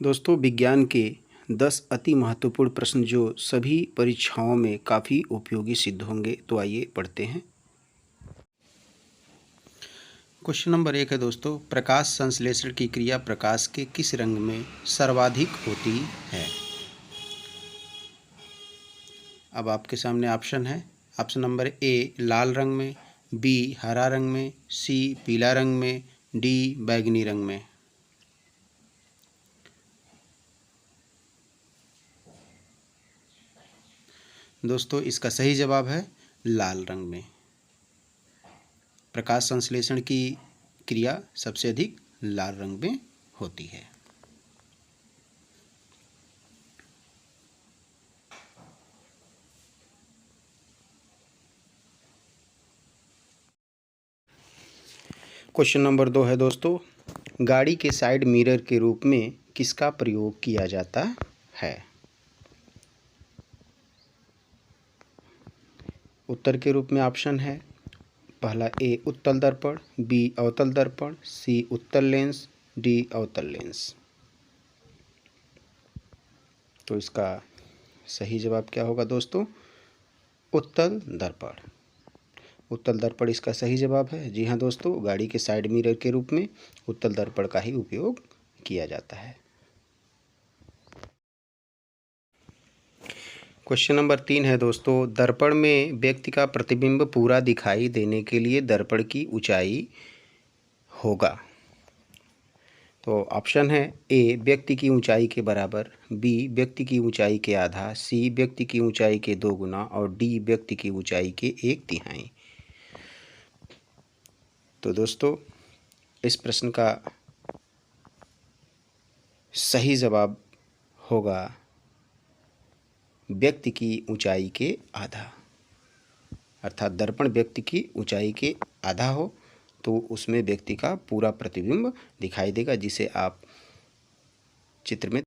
दोस्तों, विज्ञान के 10 अति महत्वपूर्ण प्रश्न जो सभी परीक्षाओं में काफ़ी उपयोगी सिद्ध होंगे, तो आइए पढ़ते हैं। क्वेश्चन नंबर 1 है दोस्तों, प्रकाश संश्लेषण की क्रिया प्रकाश के किस रंग में सर्वाधिक होती है? अब आपके सामने ऑप्शन है। ऑप्शन नंबर ए लाल रंग में, बी हरा रंग में, सी पीला रंग में, डी बैंगनी रंग में। दोस्तों, इसका सही जवाब है लाल रंग में। प्रकाश संश्लेषण की क्रिया सबसे अधिक लाल रंग में होती है। क्वेश्चन नंबर 2 है दोस्तों, गाड़ी के साइड मिरर के रूप में किसका प्रयोग किया जाता है? उत्तर के रूप में ऑप्शन है। पहला ए उत्तल दर्पण, बी अवतल दर्पण, सी उत्तल लेंस, डी अवतल लेंस। तो इसका सही जवाब क्या होगा दोस्तों? उत्तल दर्पण। उत्तल दर्पण इसका सही जवाब है। जी हाँ दोस्तों, गाड़ी के साइड मिरर के रूप में उत्तल दर्पण का ही उपयोग किया जाता है। क्वेश्चन नंबर 3 है दोस्तों, दर्पण में व्यक्ति का प्रतिबिंब पूरा दिखाई देने के लिए दर्पण की ऊंचाई होगा। तो ऑप्शन है ए व्यक्ति की ऊंचाई के बराबर, बी व्यक्ति की ऊंचाई के आधा, सी व्यक्ति की ऊंचाई के 2 गुना और डी व्यक्ति की ऊंचाई के 1/3। तो दोस्तों, इस प्रश्न का सही जवाब होगा व्यक्ति की ऊंचाई के आधा। अर्थात दर्पण व्यक्ति की ऊंचाई के आधा हो तो उसमें व्यक्ति का पूरा प्रतिबिंब दिखाई देगा, जिसे आप चित्र में।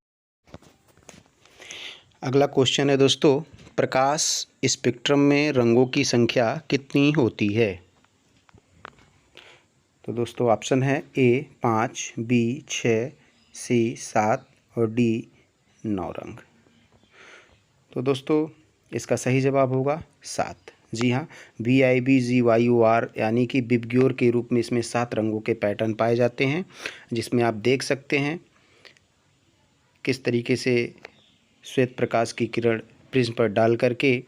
अगला क्वेश्चन है दोस्तों, प्रकाश स्पेक्ट्रम में रंगों की संख्या कितनी होती है? तो दोस्तों, ऑप्शन है ए 5, बी 6, सी 7 और डी 9 रंग। तो दोस्तों, इसका सही जवाब होगा 7। जी हाँ, VIBGYOR यानी कि विबग्योर के रूप में इसमें 7 रंगों के पैटर्न पाए जाते हैं, जिसमें आप देख सकते हैं किस तरीके से श्वेत प्रकाश की किरण प्रिज्म पर डाल करके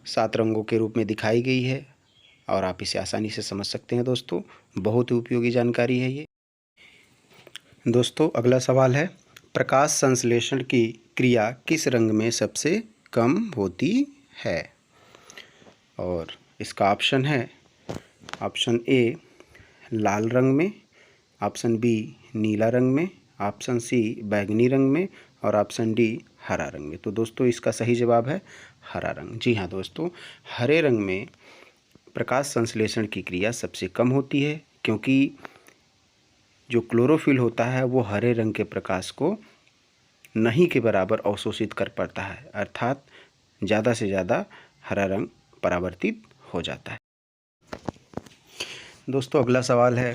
7 रंगों के रूप में दिखाई गई है, और आप इसे आसानी से समझ सकते हैं दोस्तों। बहुत ही उपयोगी जानकारी है ये। दोस्तों, अगला सवाल है, प्रकाश संश्लेषण की क्रिया किस रंग में सबसे कम होती है? और इसका ऑप्शन है। ऑप्शन ए लाल रंग में, ऑप्शन बी नीला रंग में, ऑप्शन सी बैंगनी रंग में और ऑप्शन डी हरा रंग में। तो दोस्तों, इसका सही जवाब है हरा रंग। जी हाँ दोस्तों, हरे रंग में प्रकाश संश्लेषण की क्रिया सबसे कम होती है, क्योंकि जो क्लोरोफिल होता है वो हरे रंग के प्रकाश को नहीं के बराबर अवशोषित कर पाता है, अर्थात ज़्यादा से ज़्यादा हरा रंग परावर्तित हो जाता है। दोस्तों, अगला सवाल है,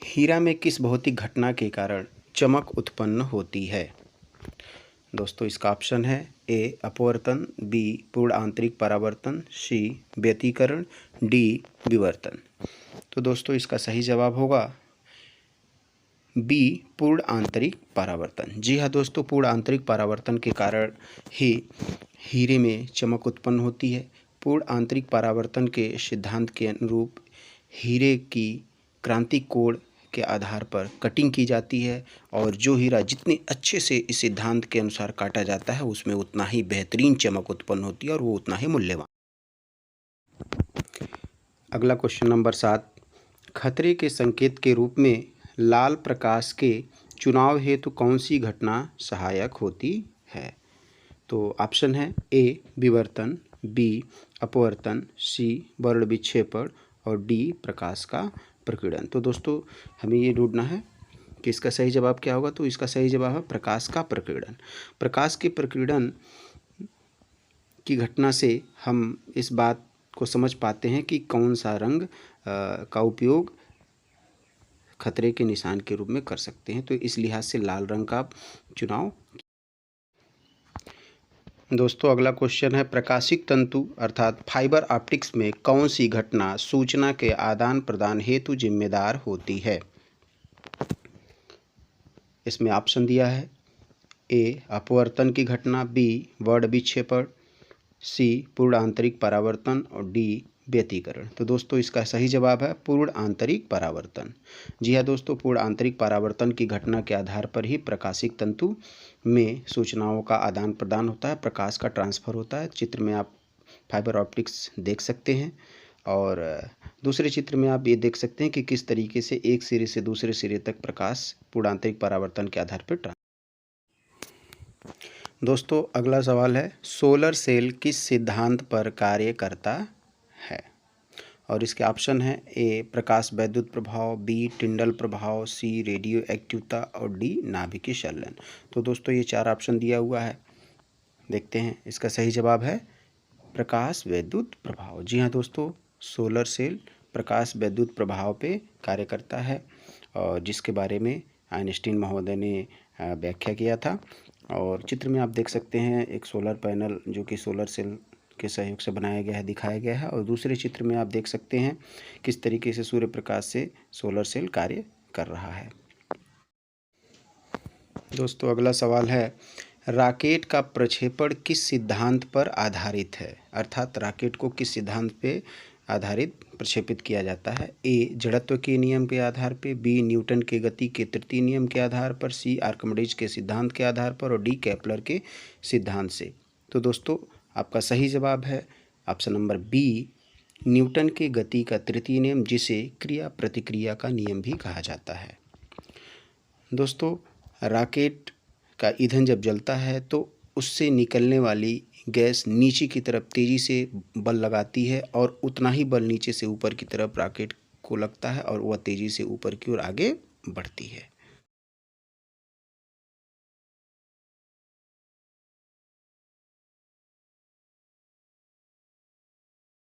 हीरा में किस भौतिक घटना के कारण चमक उत्पन्न होती है? दोस्तों, इसका ऑप्शन है ए अपवर्तन, बी पूर्ण आंतरिक परावर्तन, सी व्यतिकरण, डी विवर्तन। तो दोस्तों, इसका सही जवाब होगा बी पूर्ण आंतरिक परावर्तन। जी हाँ दोस्तों, पूर्ण आंतरिक परावर्तन के कारण ही हीरे में चमक उत्पन्न होती है। पूर्ण आंतरिक परावर्तन के सिद्धांत के अनुरूप हीरे की क्रांतिक कोण के आधार पर कटिंग की जाती है, और जो हीरा जितने अच्छे से इस सिद्धांत के अनुसार काटा जाता है उसमें उतना ही बेहतरीन चमक उत्पन्न होती है और वो उतना ही मूल्यवान। अगला क्वेश्चन नंबर 7, खतरे के संकेत के रूप में लाल प्रकाश के चुनाव हेतु कौन सी घटना सहायक होती है? तो ऑप्शन है ए विवर्तन, बी अपवर्तन, सी वर्ण विक्षेपण और डी प्रकाश का प्रकीर्णन। तो दोस्तों, हमें ये ढूंढना है कि इसका सही जवाब क्या होगा। तो इसका सही जवाब है प्रकाश का प्रकीर्णन। प्रकाश के प्रकीर्णन की घटना से हम इस बात को समझ पाते हैं कि कौन सा रंग का उपयोग खतरे के निशान के रूप में कर सकते हैं। तो इस लिहाज से लाल रंग का चुनाव। दोस्तों अगला क्वेश्चन है, प्रकाशिक तंतु अर्थात फाइबर ऑप्टिक्स में कौन सी घटना सूचना के आदान प्रदान हेतु जिम्मेदार होती है? इसमें ऑप्शन दिया है, ए अपवर्तन की घटना, बी वर्ण विक्षेपण, सी पूर्ण आंतरिक परावर्तन और डी व्यतिकरण। तो दोस्तों इसका सही जवाब है पूर्ण आंतरिक परावर्तन। जी हाँ दोस्तों, पूर्ण आंतरिक परावर्तन की घटना के आधार पर ही प्रकाशिक तंतु में सूचनाओं का आदान प्रदान होता है, प्रकाश का ट्रांसफ़र होता है। चित्र में आप फाइबर ऑप्टिक्स देख सकते हैं और दूसरे चित्र में आप ये देख सकते हैं कि किस तरीके से एक सिरे से दूसरे सिरे तक प्रकाश पूर्ण आंतरिक परावर्तन के आधार पर। दोस्तों अगला सवाल है, सोलर सेल किस सिद्धांत पर कार्य करता है? और इसके ऑप्शन है, ए प्रकाश वैद्युत प्रभाव, बी टिंडल प्रभाव, सी रेडियो एक्टिवता और डी नाभिकीय संलयन। तो दोस्तों ये 4 ऑप्शन दिया हुआ है, देखते हैं। इसका सही जवाब है प्रकाश वैद्युत प्रभाव। जी हाँ दोस्तों, सोलर सेल प्रकाश वैद्युत प्रभाव पे कार्य करता है और जिसके बारे में आइंस्टीन महोदय ने व्याख्या किया था। और चित्र में आप देख सकते हैं एक सोलर पैनल जो कि सोलर सेल के सहयोग से बनाया गया है, दिखाया गया है। और दूसरे चित्र में आप देख सकते हैं किस तरीके से सूर्य प्रकाश से सोलर सेल कार्य कर रहा है। दोस्तों अगला सवाल है, रॉकेट का प्रक्षेपण किस सिद्धांत पर आधारित है? अर्थात रॉकेट को किस सिद्धांत पे आधारित प्रक्षेपित किया जाता है? ए जड़त्व के नियम के आधार पे, बी न्यूटन के गति के तृतीय नियम के आधार पर, सी आर्किमिडीज के सिद्धांत के आधार पर और डी केपलर के सिद्धांत से। तो दोस्तों आपका सही जवाब है ऑप्शन नंबर बी न्यूटन के गति का तृतीय नियम, जिसे क्रिया प्रतिक्रिया का नियम भी कहा जाता है। दोस्तों रॉकेट का ईंधन जब जलता है तो उससे निकलने वाली गैस नीचे की तरफ तेज़ी से बल लगाती है और उतना ही बल नीचे से ऊपर की तरफ रॉकेट को लगता है और वह तेज़ी से ऊपर की ओर आगे बढ़ती है।